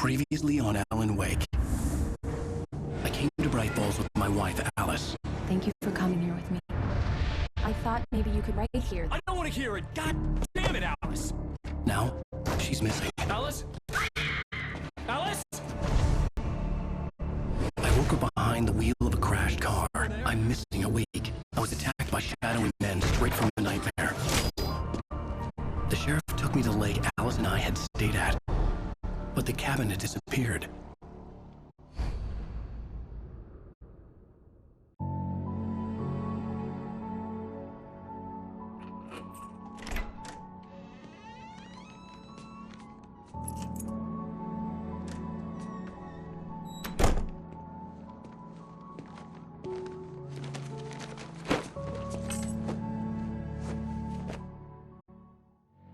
Previously on Alan Wake. I came to Bright Falls with my wife, Alice. Thank you for coming here with me. I thought maybe you could write here. I don't want to hear it! God damn it, Alice! Now, she's missing. Alice? Alice? I woke up behind the wheel of a crashed car. I'm missing a week. I was attacked by shadowy men straight from a nightmare. The sheriff took me to the lake Alice and I had stayed at. But the cabin had disappeared.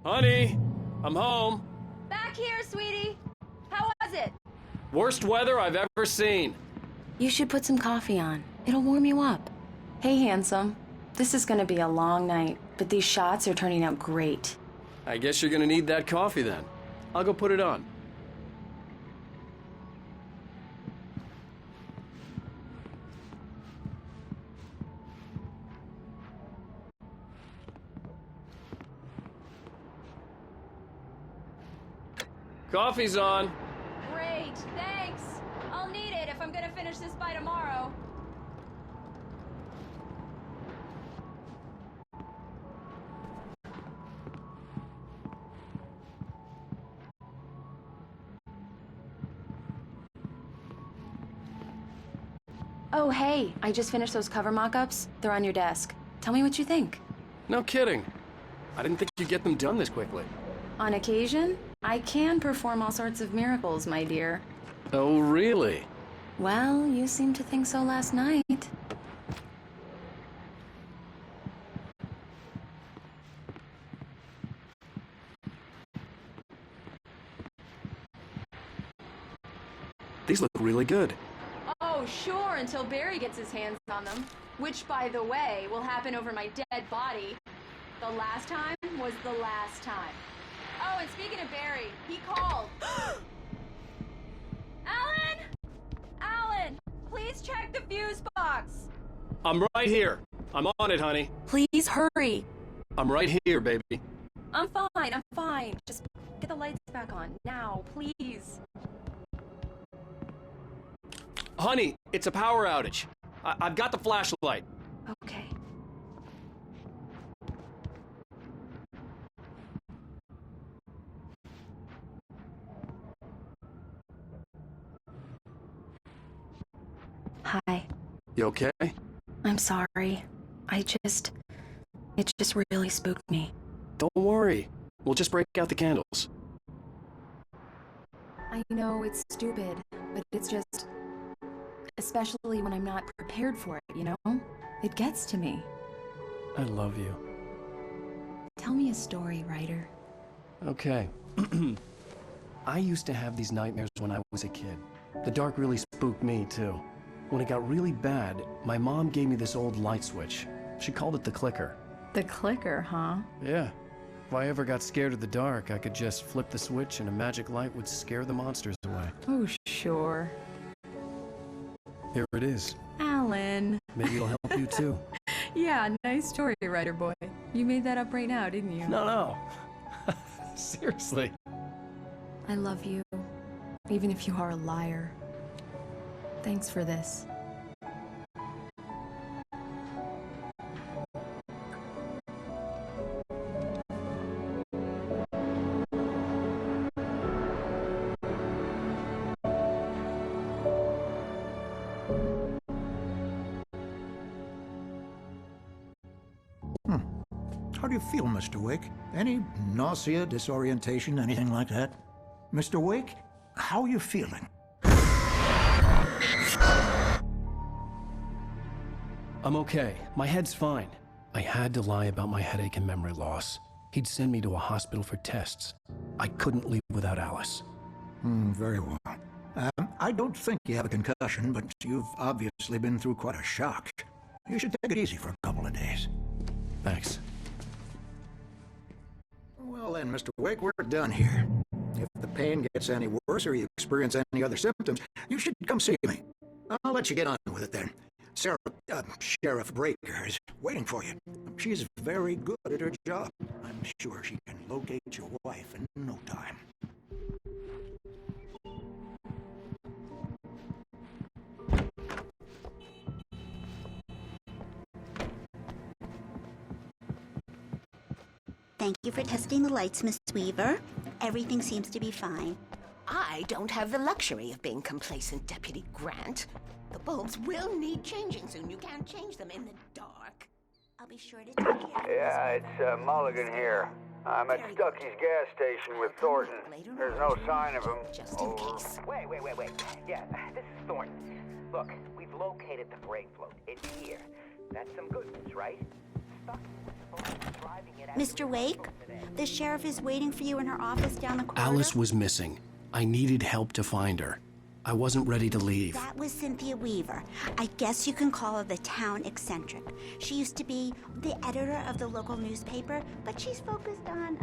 Honey, I'm home. Back here, sweetie. How was it? Worst weather I've ever seen. You should put some coffee on. It'll warm you up. Hey, handsome. This is gonna be a long night, but these shots are turning out great. I guess you're gonna need that coffee then. I'll go put it on. Coffee's on. Great, thanks. I'll need it if I'm gonna finish this by tomorrow. Oh, hey, I just finished those cover mock-ups. They're on your desk. Tell me what you think. No kidding. I didn't think you'd get them done this quickly. On occasion, I can perform all sorts of miracles, my dear. Oh, really? Well, you seemed to think so last night. These look really good. Oh, sure, until Barry gets his hands on them. Which, by the way, will happen over my dead body. The last time was the last time. Oh, and speaking of Barry, he called. Alan! Alan! Please check the fuse box! I'm right here. I'm on it, honey. Please hurry! I'm right here, baby. I'm fine. Just get the lights back on, now, please. Honey, it's a power outage. I've got the flashlight. Okay. Hi. You okay? I'm sorry. It just really spooked me. Don't worry. We'll just break out the candles. I know it's stupid, but it's just... Especially when I'm not prepared for it, you know? It gets to me. I love you. Tell me a story, writer. Okay. I used to have these nightmares when I was a kid. The dark really spooked me, too. When it got really bad, my mom gave me this old light switch. She called it the clicker. The clicker, huh? Yeah. If I ever got scared of the dark, I could just flip the switch and a magic light would scare the monsters away. Oh, sure. Here it is. Alan. Maybe it'll help you, too. Yeah, nice story, writer boy. You made that up right now, didn't you? No. Seriously. I love you, even if you are a liar. Thanks for this. How do you feel, Mr. Wake? Any nausea, disorientation, anything like that? Mr. Wake, how are you feeling? I'm okay. My head's fine. I had to lie about my headache and memory loss. He'd send me to a hospital for tests. I couldn't leave without Alice. Very well. I don't think you have a concussion, but you've obviously been through quite a shock. You should take it easy for a couple of days. Thanks. Well then, Mr. Wake, we're done here. If the pain gets any worse or you experience any other symptoms, you should come see me. I'll let you get on with it then. Sarah, Sheriff Breaker is waiting for you. She's very good at her job. I'm sure she can locate your wife in no time. Thank you for testing the lights, Miss Weaver. Everything seems to be fine. I don't have the luxury of being complacent, Deputy Grant. The bulbs will need changing soon. You can't change them in the dark. I'll be sure to take care of you. Yeah, it's Mulligan here. I'm at Stucky's gas station with Thornton. There's no sign of him. Just in case. Wait. Yeah, this is Thornton. Look, we've located the brake float. It's here. That's some good news, right? Stucky was supposed to be driving it at Mr. Wake, the sheriff is waiting for you in her office down the corridor. Alice was missing. I needed help to find her. I wasn't ready to leave. That was Cynthia Weaver. I guess you can call her the town eccentric. She used to be the editor of the local newspaper, but she's focused on,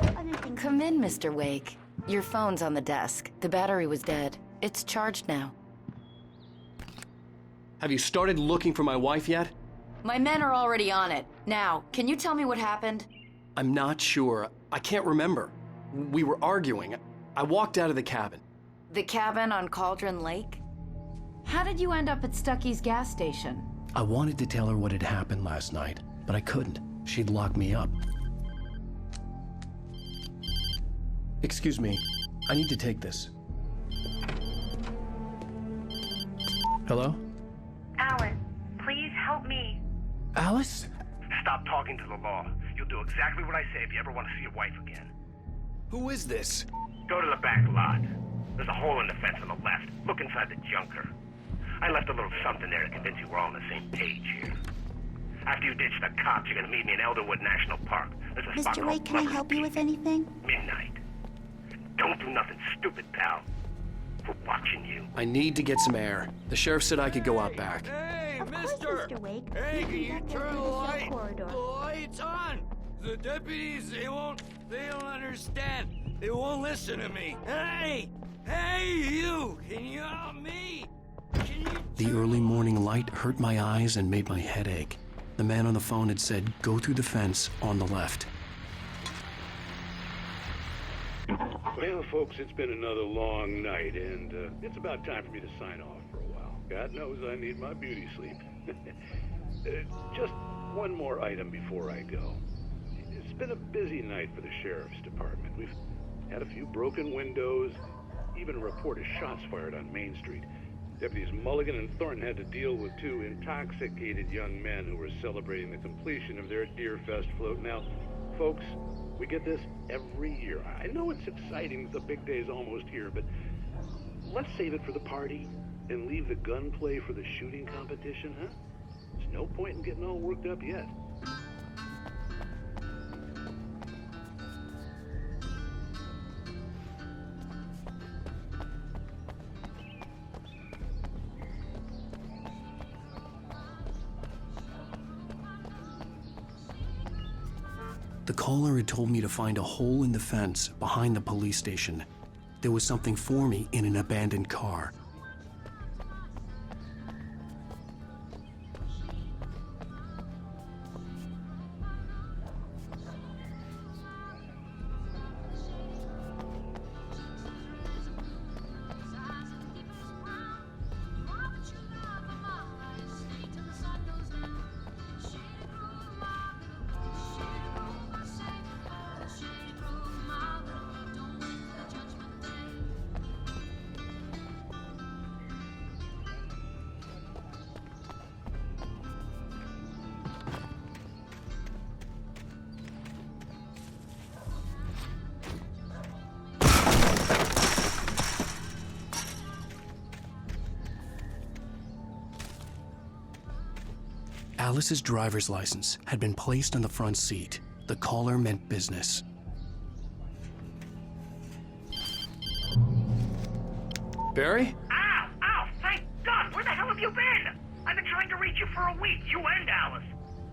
other things. Come in, Mr. Wake. Your phone's on the desk. The battery was dead. It's charged now. Have you started looking for my wife yet? My men are already on it. Now, can you tell me what happened? I'm not sure. I can't remember. We were arguing. I walked out of the cabin. The cabin on Cauldron Lake? How did you end up at Stucky's gas station? I wanted to tell her what had happened last night, but I couldn't. She'd locked me up. Excuse me. I need to take this. Hello? Alan, please help me. Alice? Stop talking to the law. You'll do exactly what I say if you ever want to see your wife again. Who is this? Go to the back lot. There's a hole in the fence on the left. Look inside the junker. I left a little something there to convince you we're all on the same page here. After you ditch the cops, you're gonna meet me in Elderwood National Park. There's a spot Mr. called Wake, can I Lover's help you with Peak. anything? Midnight. Don't do nothing stupid, pal. We're watching you. I need to get some air. The sheriff said I could go out back. Hey, Of course, Mr. Wake. Hey, You can you get there turn through the the cell corridor. lights on? The deputies, they don't understand. They won't listen to me. Hey, you! Can you help me? Can you The early morning light hurt my eyes and made my head ache. The man on the phone had said, go through the fence on the left. Well, folks, it's been another long night, and it's about time for me to sign off for a while. God knows I need my beauty sleep. Just one more item before I go. It's been a busy night for the sheriff's department. We've had a few broken windows, even a report of shots fired on Main Street. Deputies Mulligan and Thornton had to deal with two intoxicated young men who were celebrating the completion of their Deerfest float. Now, folks, we get this every year. I know it's exciting, the big day's almost here, but let's save it for the party and leave the gunplay for the shooting competition, huh? There's no point in getting all worked up yet. The caller had told me to find a hole in the fence behind the police station. There was something for me in an abandoned car. Alice's driver's license had been placed on the front seat. The caller meant business. Barry? Ow! Thank God! Where the hell have you been? I've been trying to reach you for a week, you and Alice.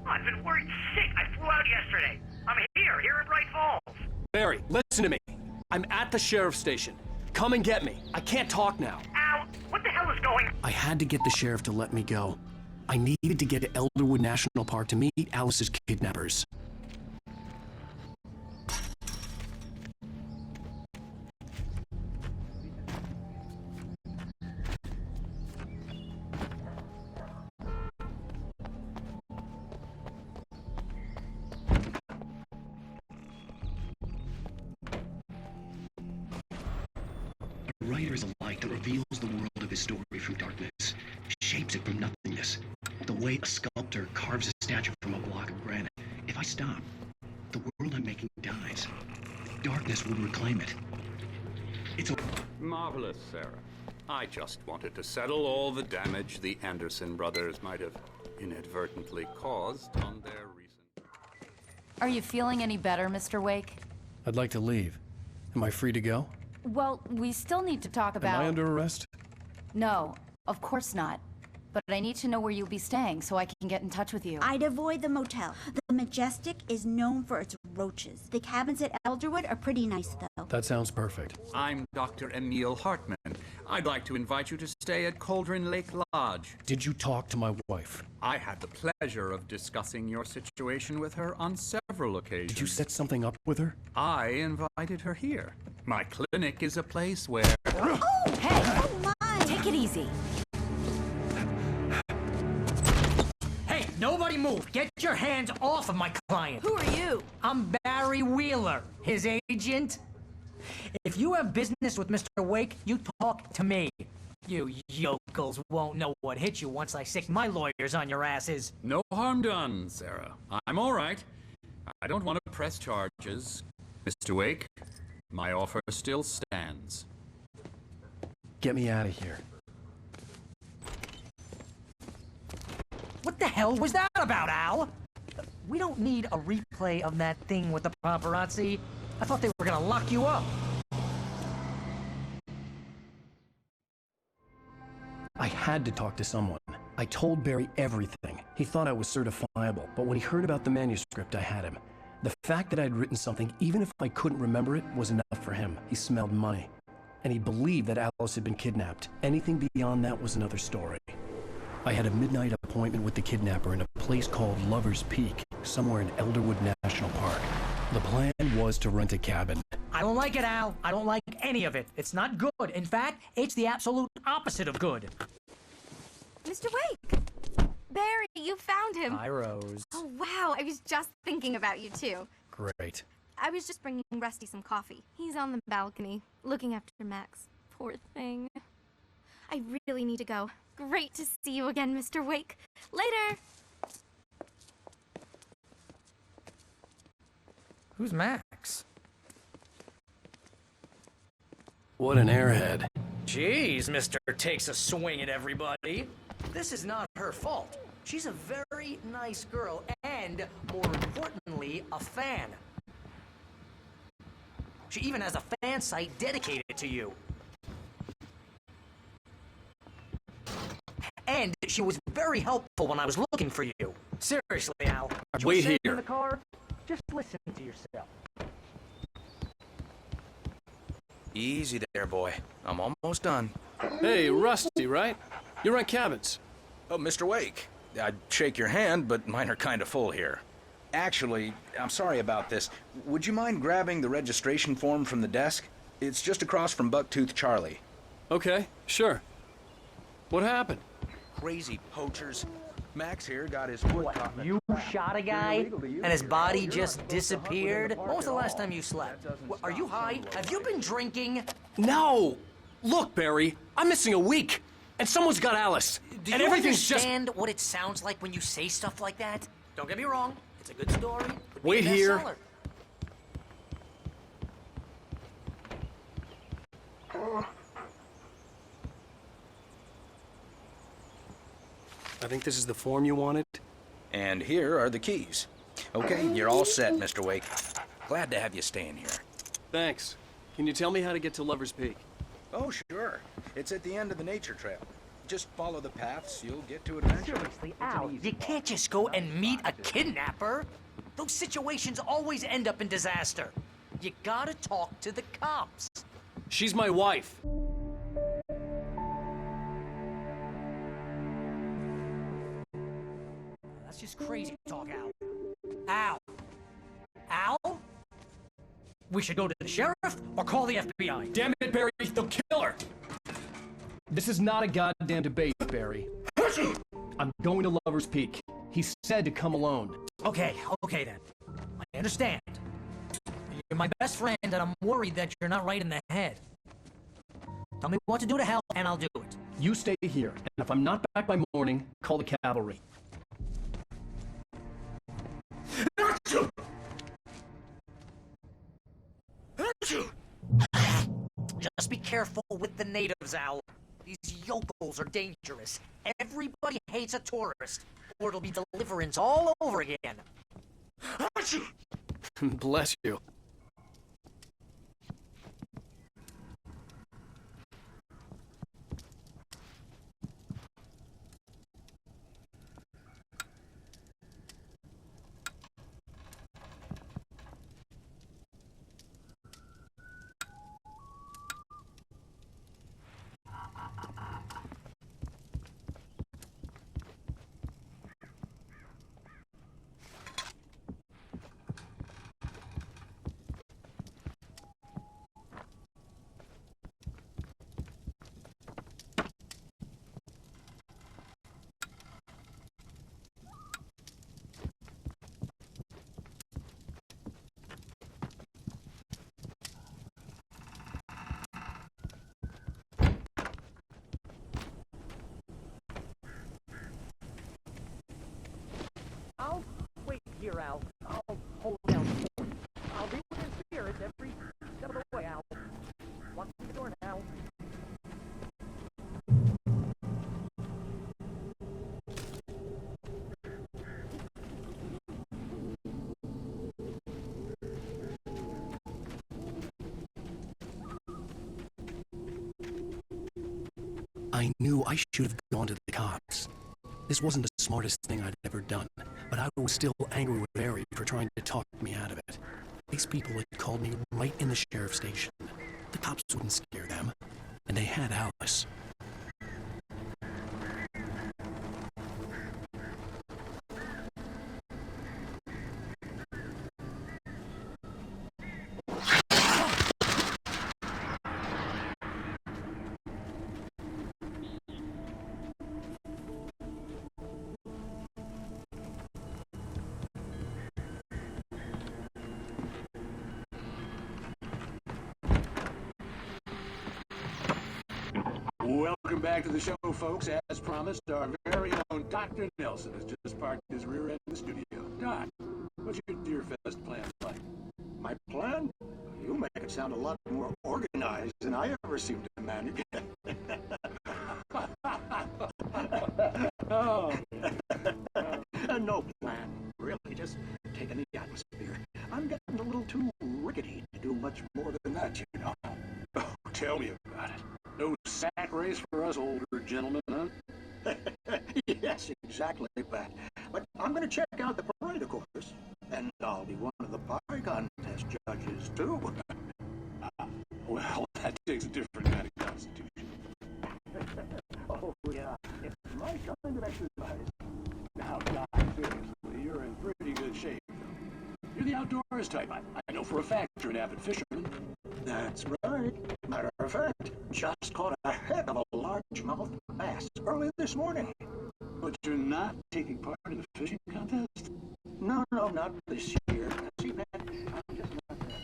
Oh, I've been worried sick. I flew out yesterday. I'm here in Bright Falls. Barry, listen to me. I'm at the sheriff's station. Come and get me. I can't talk now. Al, what the hell is going on? I had to get the sheriff to let me go. I needed to get to Elderwood National Park to meet Alice's kidnappers. A writer is a light that reveals the world of his story from darkness, shapes it from nothingness. The way a sculptor carves a statue from a block of granite. If I stop, the world I'm making dies. Darkness will reclaim it. It's a... Marvelous, Sarah. I just wanted to settle all the damage the Anderson brothers might have inadvertently caused on their recent... Are you feeling any better, Mr. Wake? I'd like to leave. Am I free to go? Well, we still need to talk about... Am I under arrest? No, of course not. But I need to know where you'll be staying so I can get in touch with you. I'd avoid the motel. The Majestic is known for its roaches. The cabins at Elderwood are pretty nice, though. That sounds perfect. I'm Dr. Emil Hartman. I'd like to invite you to stay at Cauldron Lake Lodge. Did you talk to my wife? I had the pleasure of discussing your situation with her on several occasions. Did you set something up with her? I invited her here. My clinic is a place where... Oh, hey! Oh, my! Take it easy. Hey, nobody move! Get your hands off of my client! Who are you? I'm Barry Wheeler, his agent. If you have business with Mr. Wake, you talk to me. You yokels won't know what hit you once I stick my lawyers on your asses. No harm done, Sarah. I'm all right. I don't want to press charges. Mr. Wake, my offer still stands. Get me out of here. What the hell was that about, Al? We don't need a replay of that thing with the paparazzi. I thought they were gonna lock you up. I had to talk to someone. I told Barry everything. He thought I was certifiable, but when he heard about the manuscript, I had him. The fact that I'd written something, even if I couldn't remember it, was enough for him. He smelled money. And he believed that Alice had been kidnapped. Anything beyond that was another story. I had a midnight appointment with the kidnapper in a place called Lover's Peak, somewhere in Elderwood National Park. The plan was to rent a cabin. I don't like it, Al. I don't like any of it. It's not good. In fact, it's the absolute opposite of good. Mr. Wake! Barry, you found him. Hi, Rose. Oh, wow. I was just thinking about you, too. Great. I was just bringing Rusty some coffee. He's on the balcony, looking after Max. Poor thing. I really need to go. Great to see you again, Mr. Wake. Later! Who's Max? What an airhead. Jeez, Mr. Takes a swing at everybody. This is not her fault. She's a very nice girl and, more importantly, a fan. She even has a fan site dedicated to you. And she was very helpful when I was looking for you. Seriously, Al. Wait here. In the car? Just listen to yourself. Easy there, boy. I'm almost done. Hey, Rusty, right? You rent cabins. Oh, Mr. Wake. I'd shake your hand, but mine are kind of full here. Actually, I'm sorry about this. Would you mind grabbing the registration form from the desk? It's just across from Bucktooth Charlie. Okay, sure. What happened? Crazy poachers. Max here got his foot caught. You shot a guy, and his body just disappeared? When was the last time you slept? Are you high? Have you been drinking? No! Look, Barry, I'm missing a week, and someone's got Alice. Do and you everything's understand what it sounds like when you say stuff like that? Don't get me wrong, it's a good story. Could be Wait a here. bestseller. I think this is the form you wanted. And here are the keys. Okay, you're all set, Mr. Wake. Glad to have you staying here. Thanks. Can you tell me how to get to Lover's Peak? Oh, sure. It's at the end of the nature trail. Just follow the paths, you'll get to it eventually. Seriously, Al, you can't just go and meet a kidnapper. Those situations always end up in disaster. You gotta talk to the cops. She's my wife. That's just crazy talk, Al. Al? Al? We should go to the sheriff or call the FBI. Damn it, Barry, they'll kill her! This is not a goddamn debate, Barry. I'm going to Lover's Peak. He said to come alone. Okay then. I understand. You're my best friend, and I'm worried that you're not right in the head. Tell me what to do to help, and I'll do it. You stay here, and if I'm not back by morning, call the cavalry. Just be careful with the natives, Al. These yokels are dangerous. Everybody hates a tourist, or it'll be Deliverance all over again. Bless you. I'll wait here, Al. I'll hold down the fort. I'll be with your spirit every step of the way, Al. Watch the door now. I knew I should have gone to the cops. This wasn't the smartest thing I'd ever done, but I was still angry with Barry for trying to talk me out of it. These people had called me right in the sheriff's station. The cops wouldn't scare them, and they had Alice. Welcome back to the show, folks. As promised, our very own Dr. Nelson has just parked his rear end in the studio. Doc, what's your Deer Fest plan like? My plan? You make it sound a lot more organized than I ever seem to manage. Oh. No plan, really, just taking the atmosphere. I'm getting a little too rickety to do much more than that, you know. Oh, tell me about it. No sack race for us older gentlemen, huh? Yes, exactly that. But I'm going to check out the parade, of course. And I'll be one of the pie contest judges, too. Well, that takes a different kind of constitution. Oh, yeah. It's my kind of exercise. Now, Doc, seriously, you're in pretty good shape, though. You're the outdoors type. I know for a fact you're an avid fisherman. That's right. Matter of fact, just caught a heck of a largemouth bass early this morning. But you're not taking part in the fishing contest? No, not this year. See, man, I'm just not that.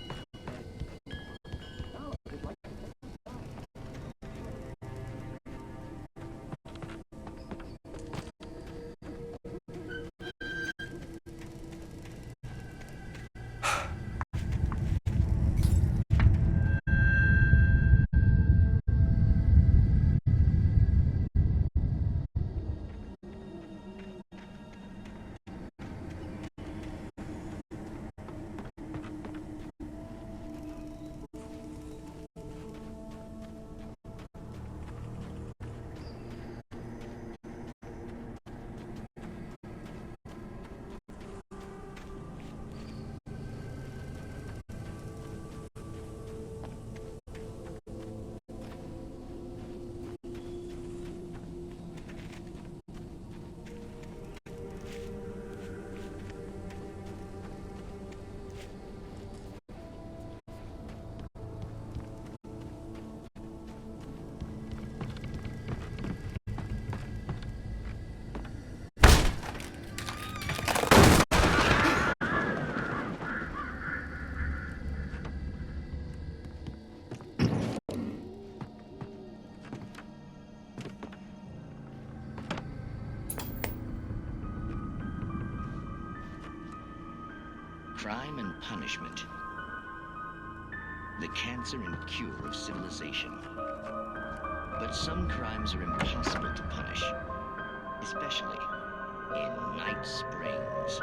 Oh, it's like... crime and punishment. The cancer and cure of civilization. But some crimes are impossible to punish, especially in Night Springs.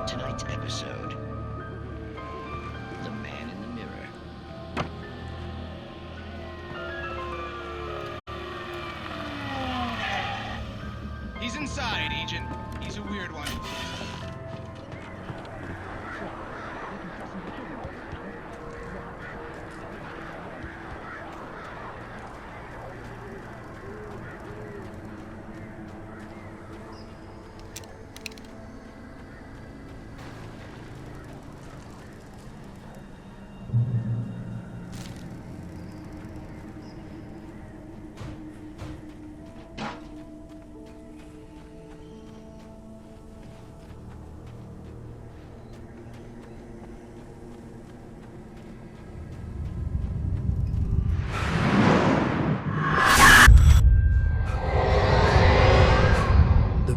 Tonight's episode, The Man in the Mirror. He's inside, Agent. He's a weird one.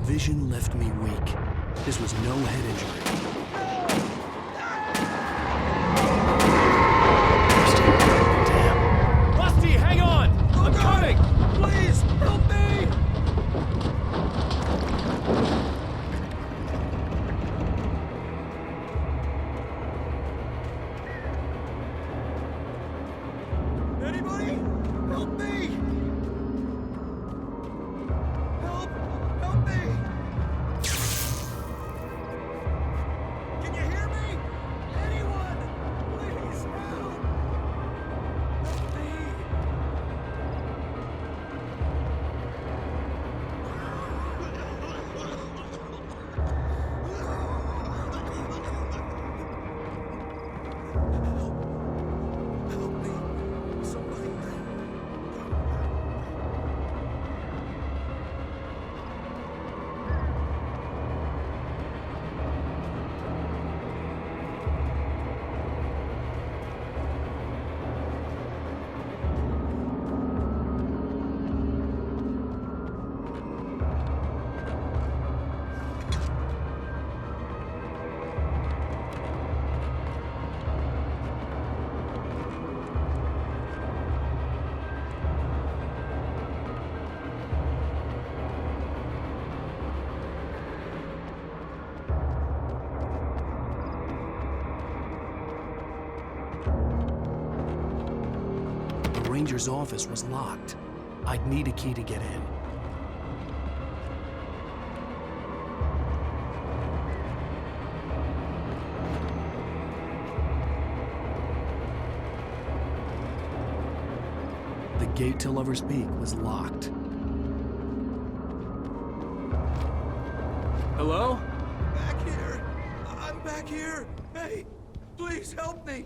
Vision left me weak. This was no head injury. Damn. Rusty, hang on! I'm coming! Please, help me! Anybody? Help me! Help me! Can you hear me? Anyone? Please help! Help me! Help me! Somebody! The ranger's office was locked. I'd need a key to get in. The gate to Lover's Peak was locked. Hello? Back here! I'm back here! Hey, please help me!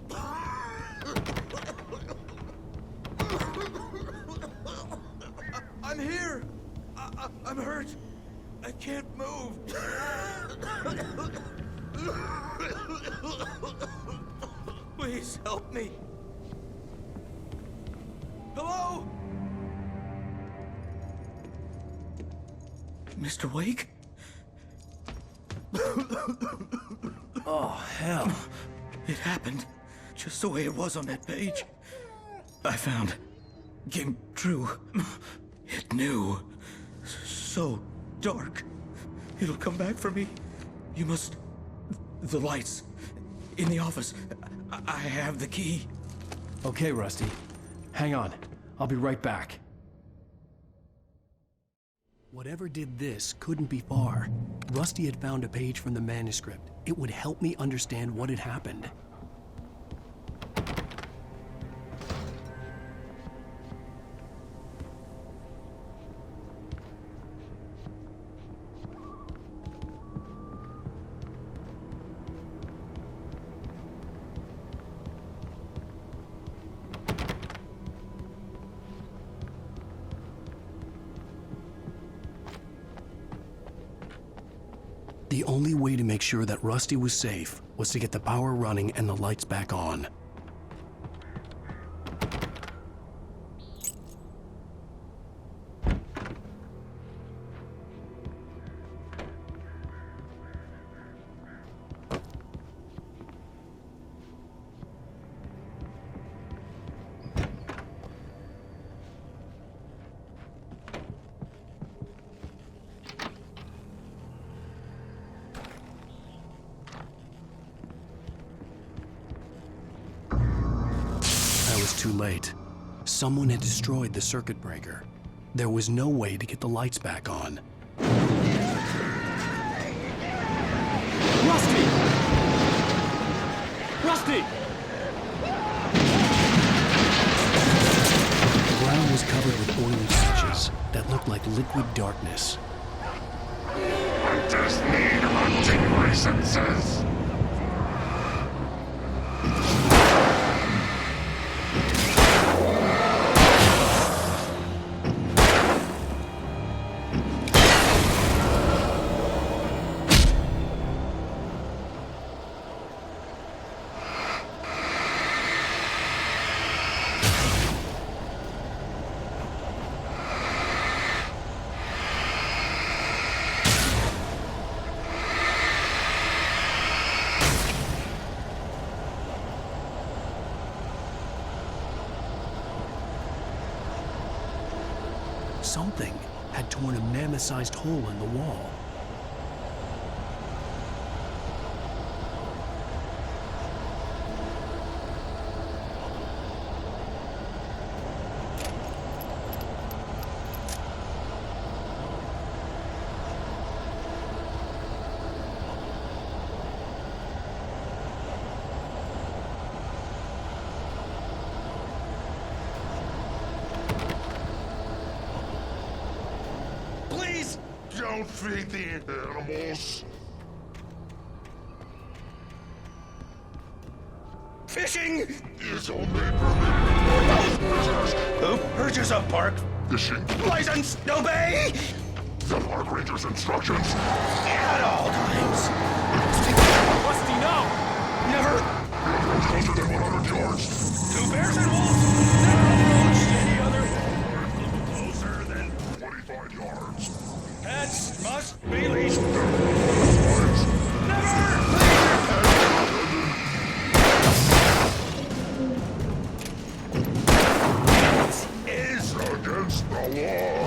I'm here! I'm hurt! I can't move! Please help me! Hello? Mr. Wake? Oh, hell. It happened just the way it was on that page. I found. Came true. It knew. So dark. It'll come back for me. You must... The lights. In the office. I have the key. Okay, Rusty. Hang on. I'll be right back. Whatever did this couldn't be far. Rusty had found a page from the manuscript. It would help me understand what had happened. The only way to make sure that Rusty was safe was to get the power running and the lights back on. too late. Someone had destroyed the circuit breaker. There was no way to get the lights back on. Rusty! Rusty! The ground was covered with oily switches that looked like liquid darkness. Hunters need hunting licenses. Something had torn a mammoth-sized hole in the wall. Don't feed the animals. Fishing is only permitted. Who urges a park Fishing license? Obey the park ranger's instructions at all times. Rusty, no! Never. Closer than 100 yards. 2 bears and wolves. Never approached any other. Closer than 25 yards. Pets must be leashed. Against the law.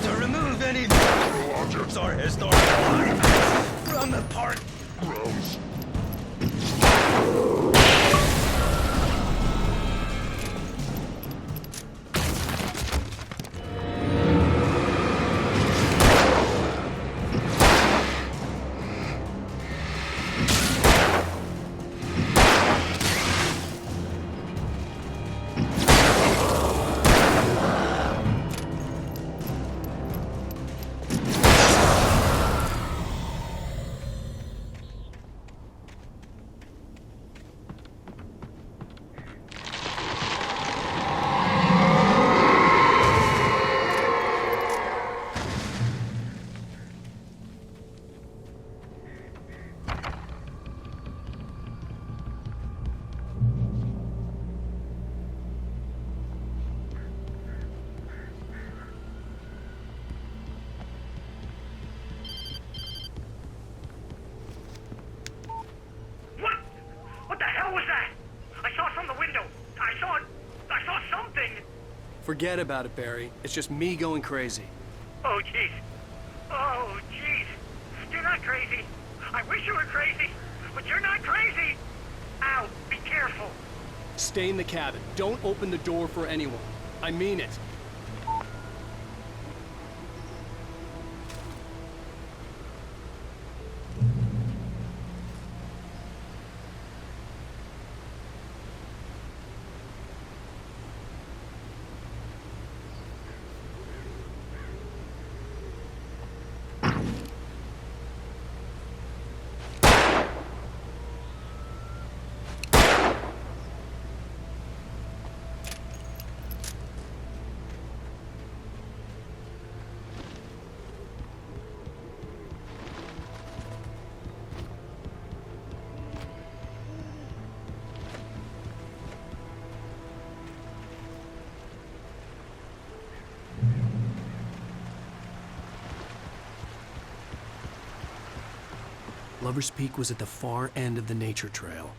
To remove any natural objects or historical artifacts from the park grounds. Forget about it, Barry. It's just me going crazy. Oh, jeez. Oh, jeez. You're not crazy. I wish you were crazy, but you're not crazy. Ow, be careful. Stay in the cabin. Don't open the door for anyone. I mean it. Lover's Peak was at the far end of the nature trail.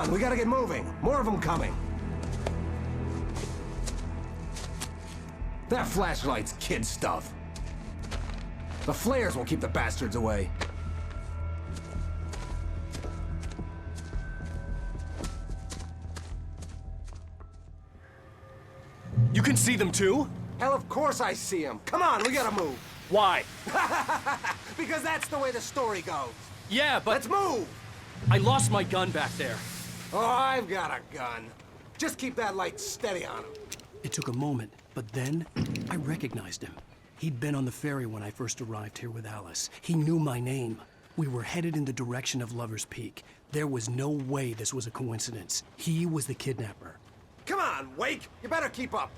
on, we gotta get moving. More of them coming. That flashlight's kid stuff. The flares will keep the bastards away. You can see them too? Hell, of course I see them. Come on, we gotta move. Why? Because that's the way the story goes. Yeah, but... Let's move! I lost my gun back there. Oh, I've got a gun. Just keep that light steady on him. It took a moment, but then I recognized him. He'd been on the ferry when I first arrived here with Alice. He knew my name. We were headed in the direction of Lover's Peak. There was no way this was a coincidence. He was the kidnapper. Come on, Wake! You better keep up.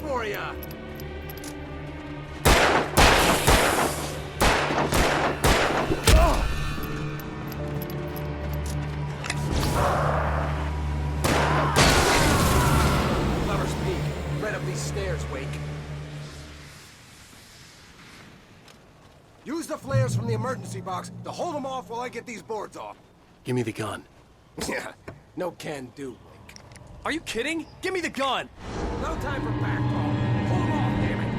For you. Lover's Peak. Right up these stairs, Wake. Use the flares from the emergency box to hold them off while I get these boards off. Give me the gun. Yeah, no can do, Wake. Are you kidding? Give me the gun! No time for back talk. Hold them off, damn it.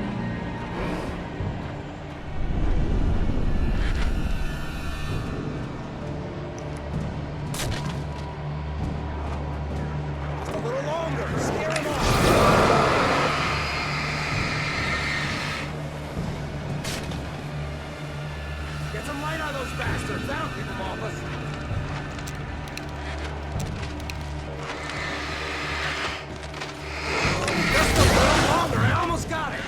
A little longer. Scare him off. Get some light on those bastards. That'll keep them off us. Just a little longer. I almost got it.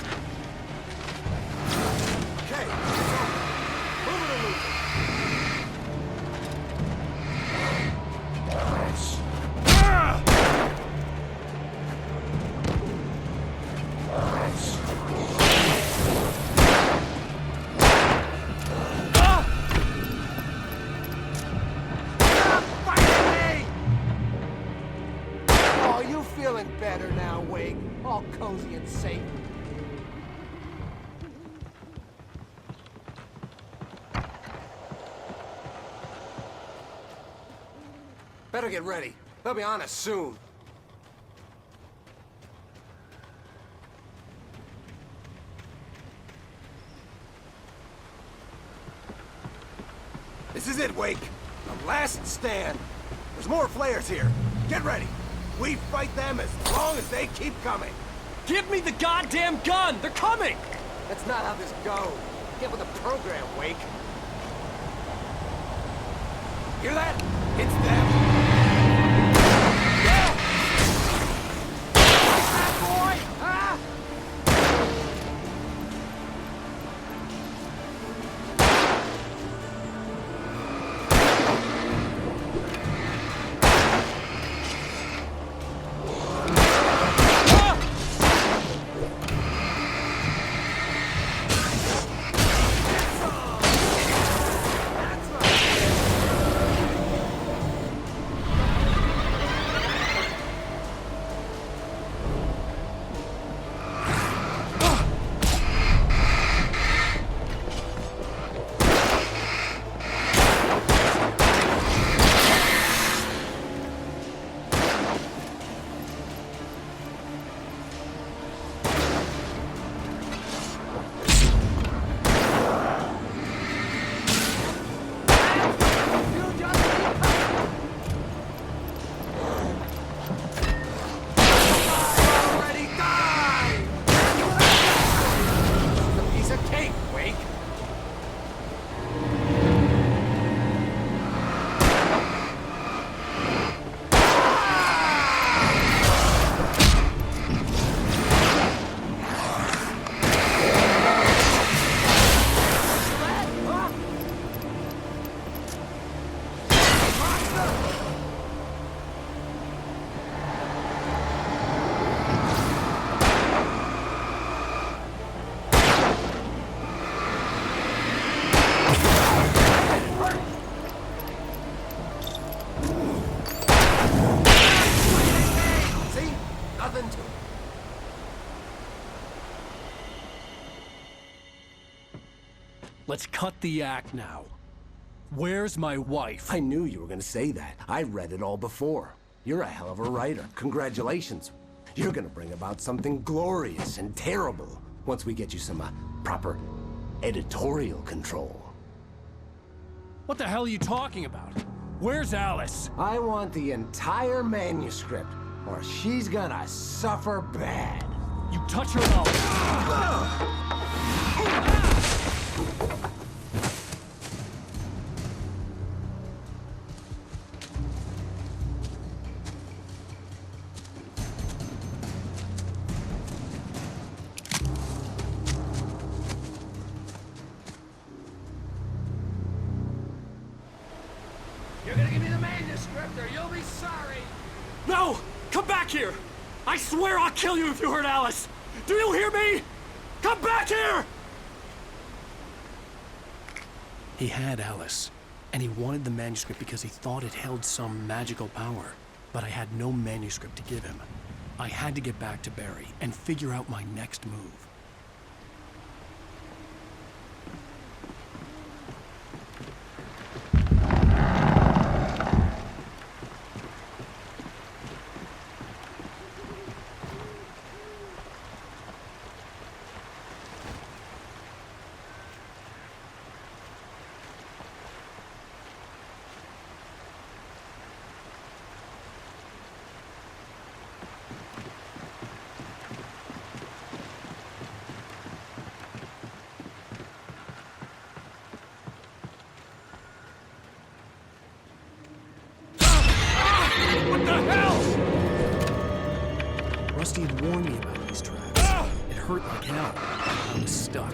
Okay, it's over. Move it or lose it. Oh, you feeling better now, Wake? All cozy and safe. Better get ready. They'll be on us soon. This is it, Wake. The last stand. There's more flares here. Get ready. We fight them as long as they keep coming. Give me the goddamn gun! They're coming! That's not how this goes. Get with the program, Wake. Hear that? It's them. Yeah! Like that, boy! Huh? let's cut the act now. Where's my wife? I knew you were gonna say that. I read it all before. You're a hell of a writer. Congratulations. You're gonna bring about something glorious and terrible once we get you some proper editorial control. What the hell are you talking about? Where's Alice? I want the entire manuscript, or she's gonna suffer bad. You touch her and I'll... You're gonna give me the manuscript or you'll be sorry! No! Come back here! I swear I'll kill you if you hurt Alice! Do you hear me? Come back here! He had Alice, and he wanted the manuscript because he thought it held some magical power. But I had no manuscript to give him. I had to get back to Barry and figure out my next move. What the hell? Rusty had warned me about these traps. It hurt like hell. I was stuck.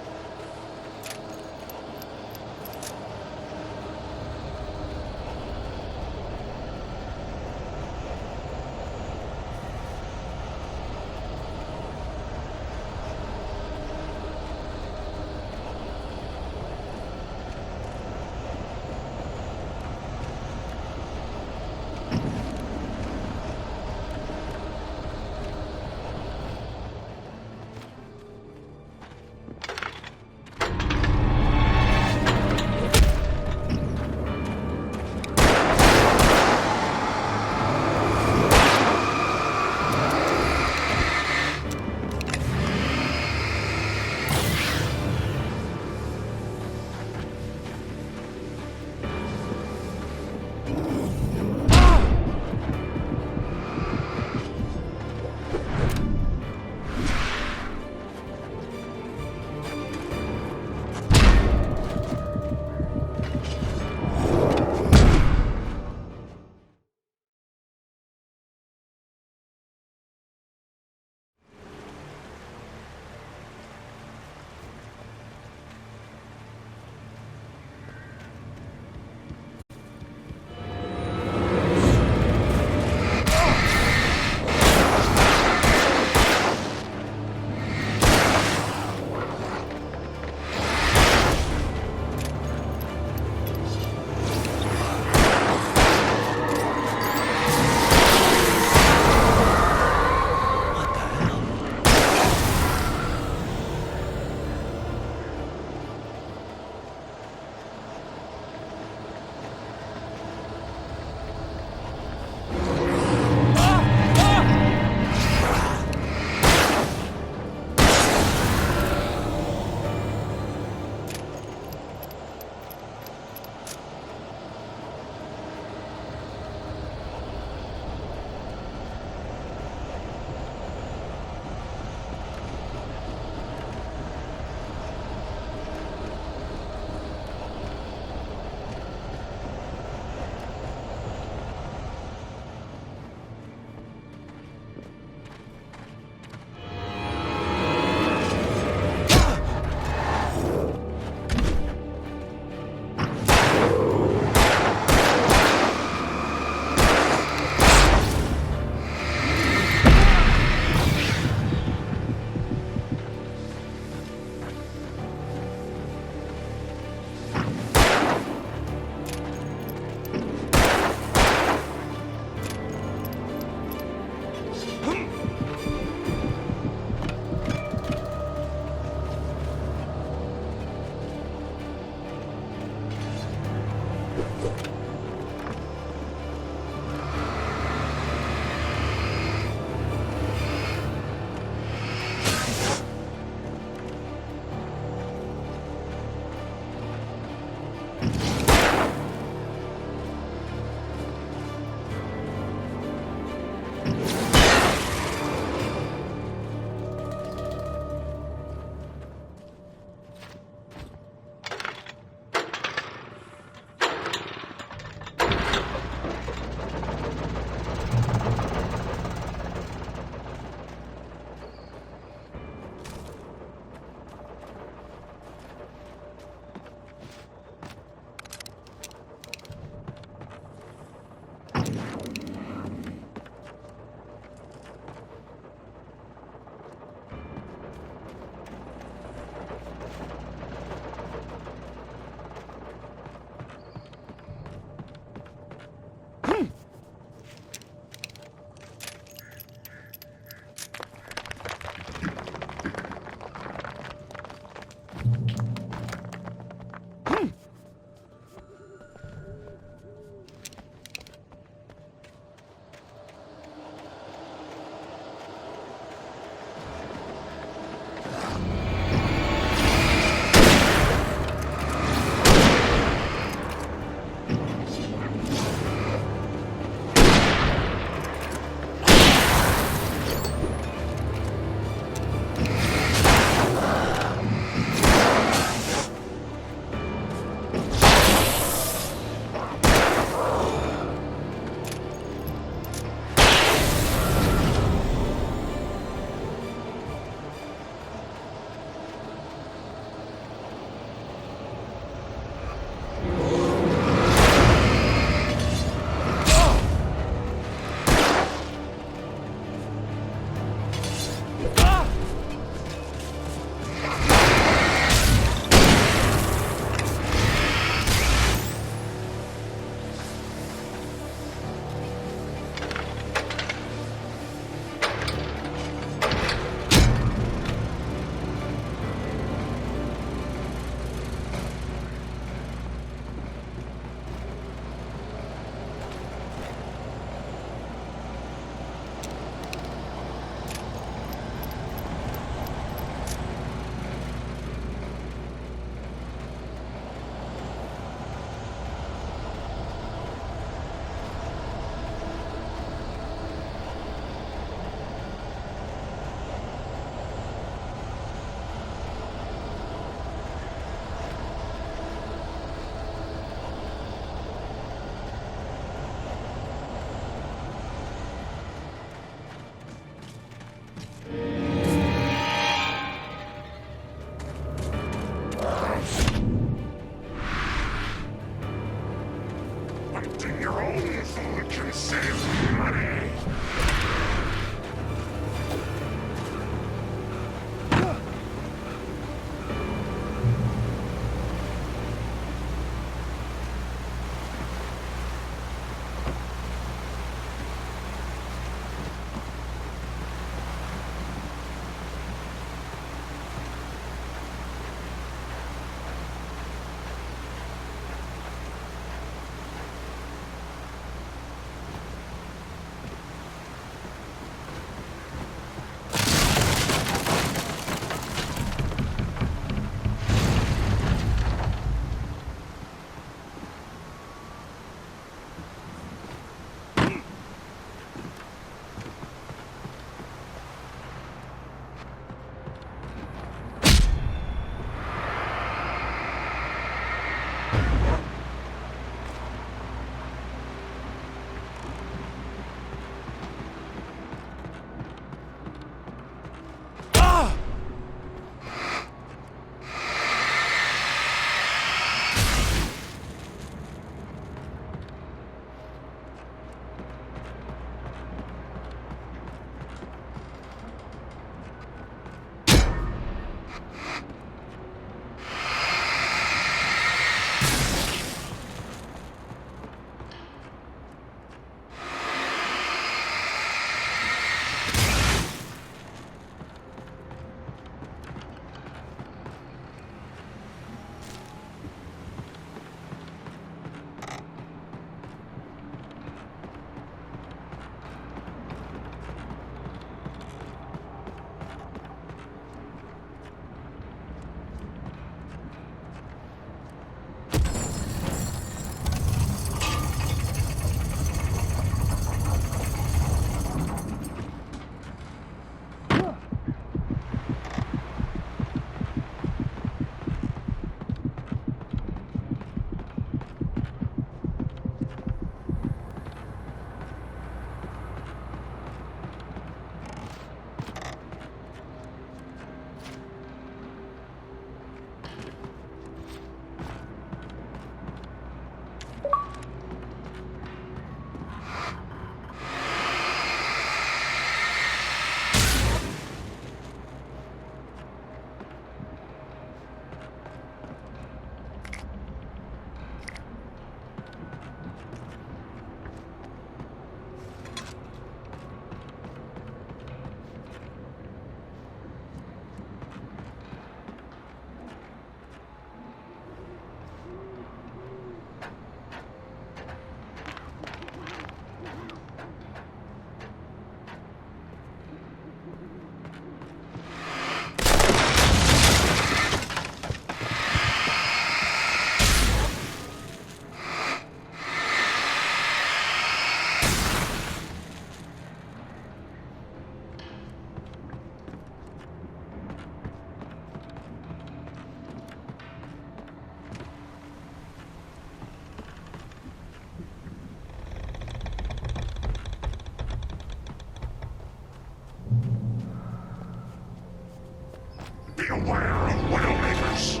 Be aware of Widowmakers.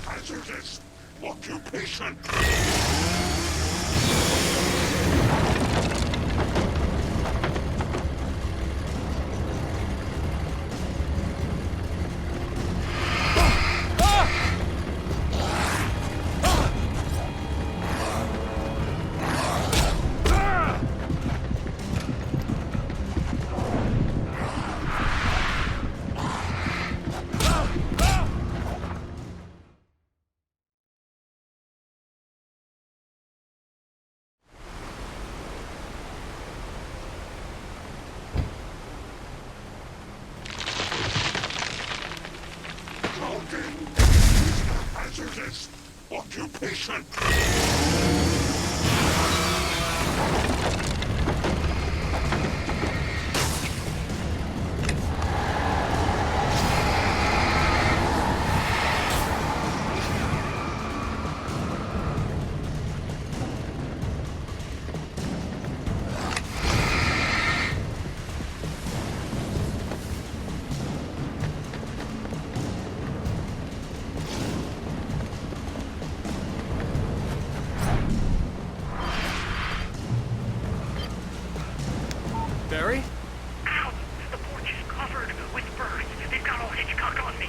Hazardous occupation. Hazardous occupation. Barry? Ow! The porch is covered with birds. They've got all Hitchcock on me.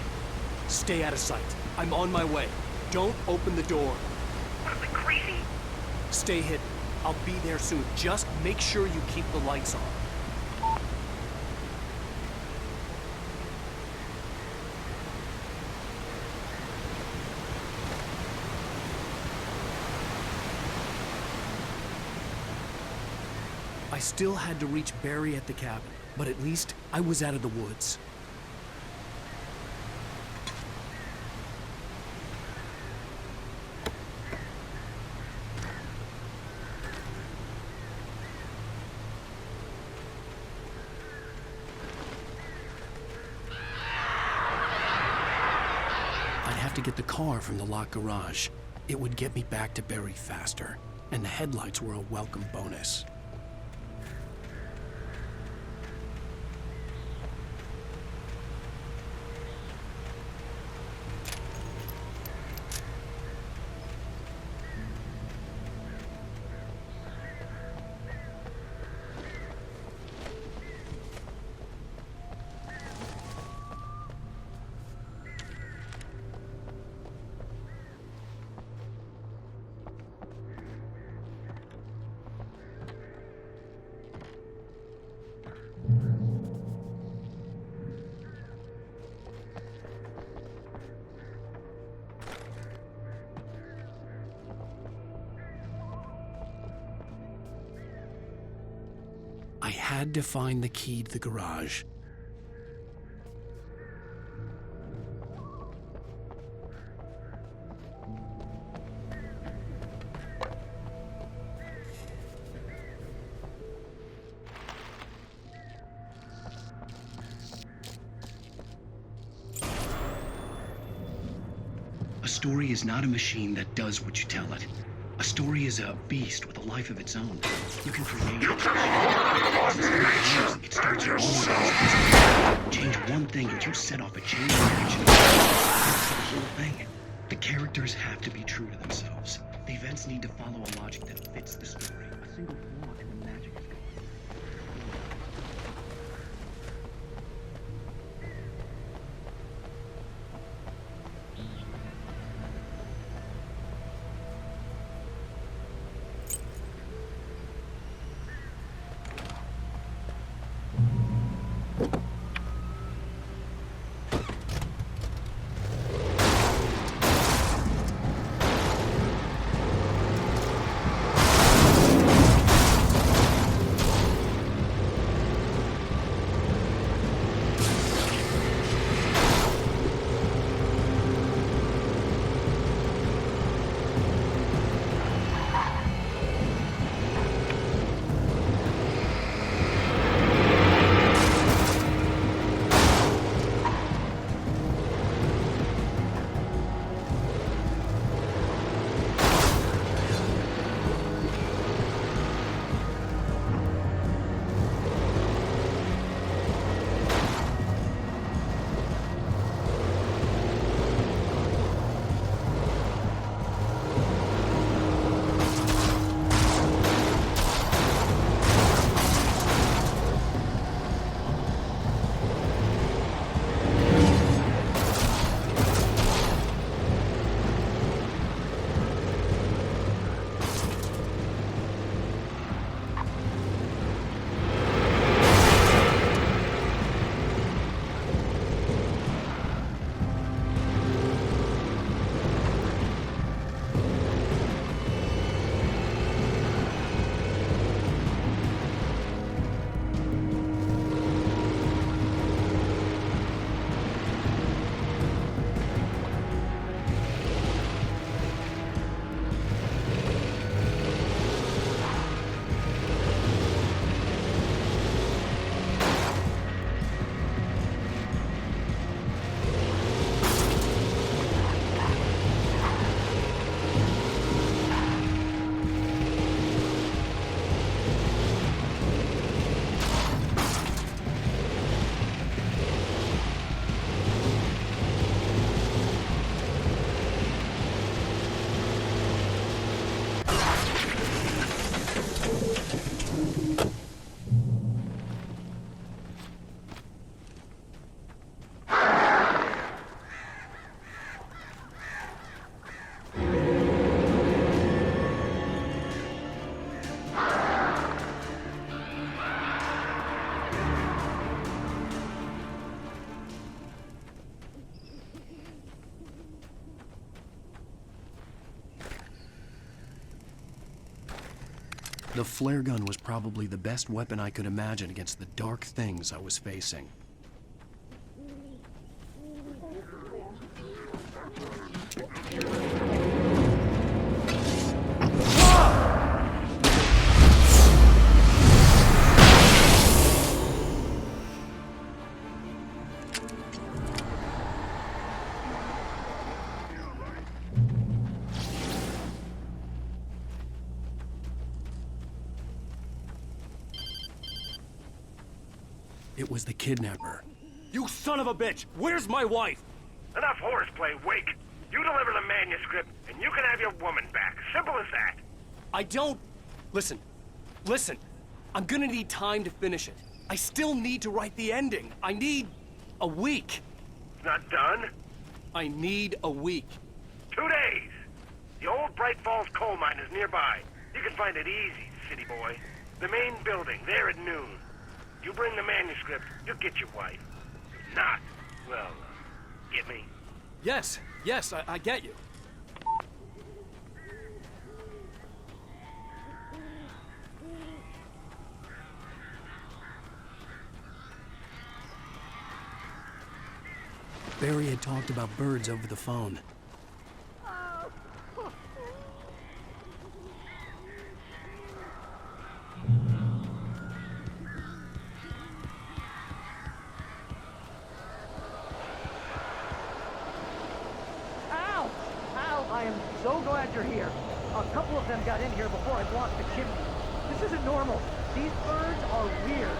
Stay out of sight. I'm on my way. Don't open the door. What, am I crazy? Stay hidden. I'll be there soon. Just make sure you keep the lights on. I still had to reach Barry at the cabin, but at least I was out of the woods. I'd have to get the car from the locked garage. It would get me back to Barry faster, and the headlights were a welcome bonus. I had to find the key to the garage. A story is not a machine that does what you tell it. A story is a beast with a life of its own. You can create it. It starts with one thing. Change one thing and you set off a chain reaction. That's the whole thing. The characters have to be true to themselves. The events need to follow a logic that fits the story. A single flaw and the magic is gone. The flare gun was probably the best weapon I could imagine against the dark things I was facing. It was the kidnapper. You son of a bitch! Where's my wife? Enough horseplay, Wake. You deliver the manuscript, and you can have your woman back. Simple as that. I don't... Listen. I'm gonna need time to finish it. I still need to write the ending. I need a week. It's not done? I need a week. 2 days. The old Bright Falls coal mine is nearby. You can find it easy, city boy. The main building, there at noon. You bring the manuscript, you'll get your wife. If not, well, get me? Yes, I get you. Barry had talked about birds over the phone. Al! Al, I am so glad you're here. A couple of them got in here before I blocked the chimney. This isn't normal. These birds are weird.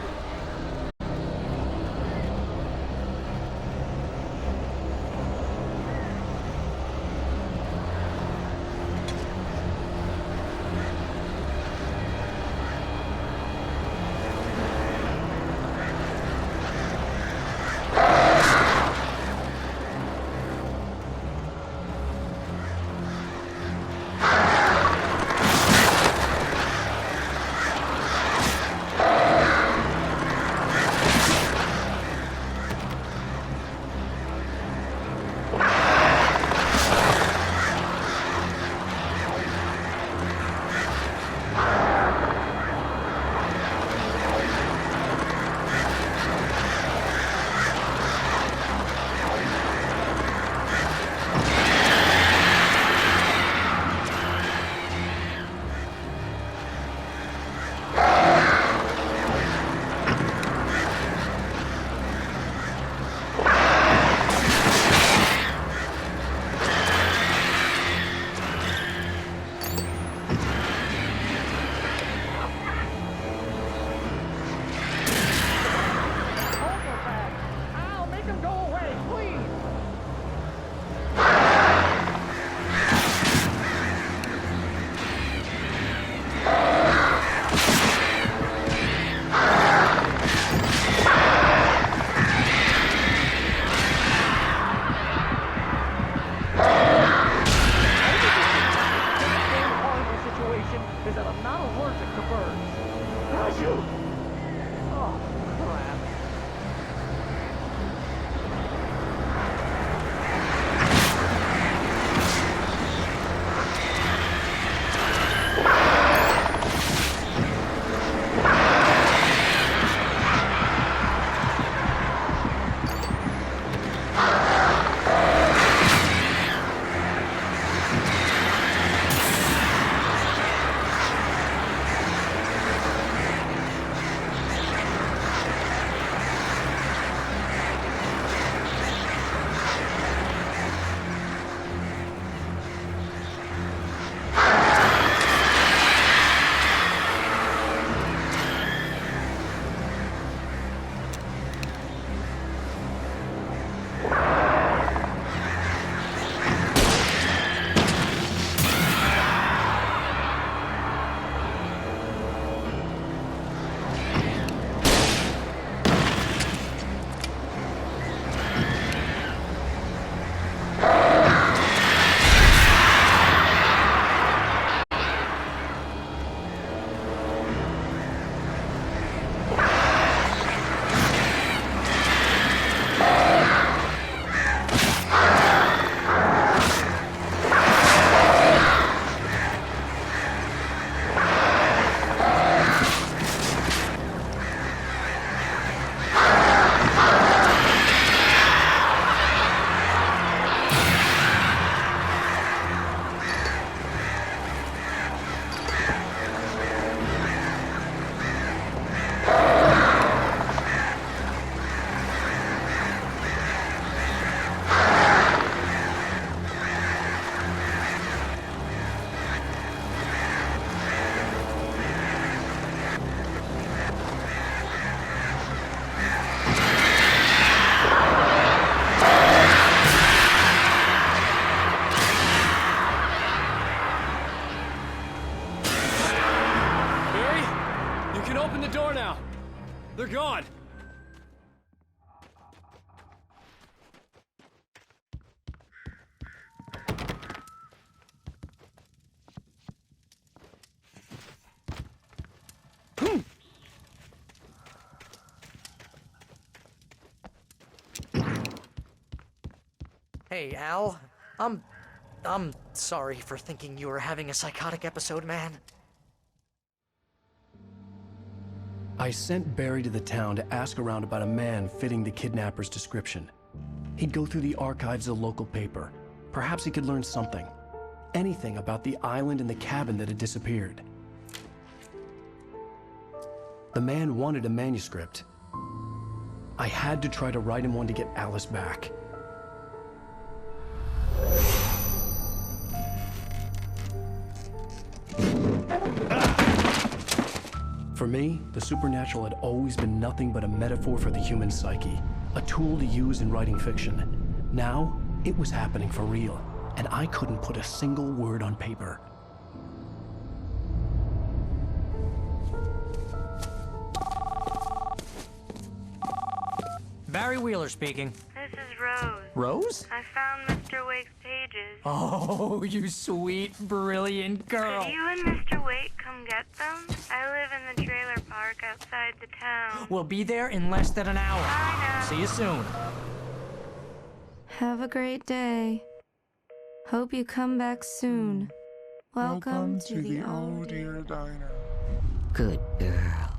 They're gone! Hey, Al. I'm sorry for thinking you were having a psychotic episode, man. I sent Barry to the town to ask around about a man fitting the kidnapper's description. He'd go through the archives of the local paper. Perhaps he could learn something. Anything about the island and the cabin that had disappeared. The man wanted a manuscript. I had to try to write him one to get Alice back. For me, the supernatural had always been nothing but a metaphor for the human psyche, a tool to use in writing fiction. Now, it was happening for real, and I couldn't put a single word on paper. Barry Wheeler speaking. This is Rose. Rose? I found Mr. Wake's pages. Oh, you sweet, brilliant girl. Could you and Mr. Wake come get them? I live in the trailer park outside the town. We'll be there in less than an hour. Bye now. See you soon. Have a great day. Hope you come back soon. Welcome to the Oh Dear Diner. Good girl.